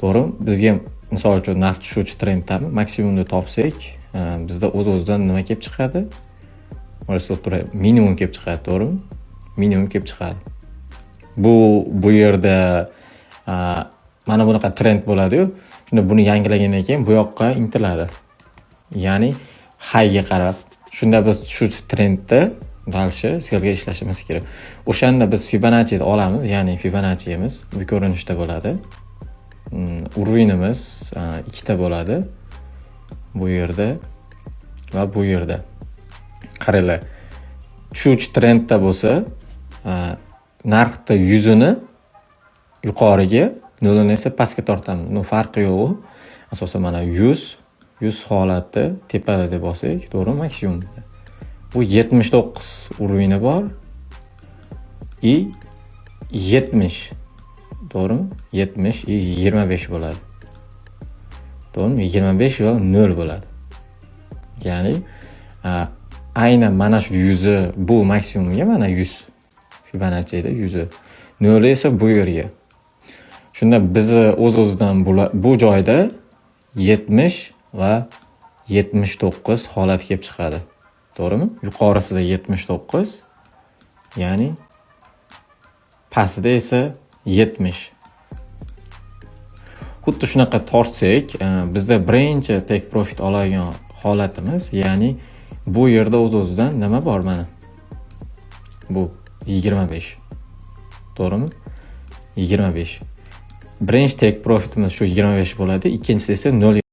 To'g'rimi? Bizga misol uchun narx tushuvchi trenddami maksimumni topsak, bizda o'z-o'zidan nima kelib chiqadi? Minimum kelib chiqadi, to'g'rimi? Minimum kelib chiqadi. Bu yerda mana bunaqa trend bo'ladi-yu. Shunda buni yangilagandan keyin bu yoqqa intiladi. Ya'ni highga qarab. Shunda biz shu trendda dalshi selga ishlashimiz kerak. O'shanda biz Fibonacci'ni olamiz, ya'ni Fibonacci'miz bu ko'rinishda bo'ladi. Urvinimiz ikkita bo'ladi. Bu yerda va bu yerda. Qaranglar. Tushuvchi trendda bo'lsa, narxda 100 ni yuqoriga, 0 ni esa pastga tortamiz. Buni farqi yo'q. Asosan mana 100 holatda tepada deb olsak, to'g'rimi? Maksimum. Bu 79 urvini bor. 70. To'g'rimi? 70 25 bo'ladi. To'g'rimi? 25 va 0 bo'ladi. Ya'ni aynan mana shu 100 bu maksimumga mana 100. Fibonacci'da 100. 0 esa bu yerga. Shunda biz o'z-o'zidan bu joyda 70 va 79 holat kelib chiqadi. To'g'rimi? Yuqorisida 79, ya'ni pastida esa 70. Xuddi shunaqa tortsak, bizda birinchi take profit oladigan holatimiz, ya'ni bu yerda o'z-o'zidan nima bor mana? Bu 25. To'g'rimi? 25. Birinchi take profitimiz shu 25 bo'ladi, ikkinchisi esa 0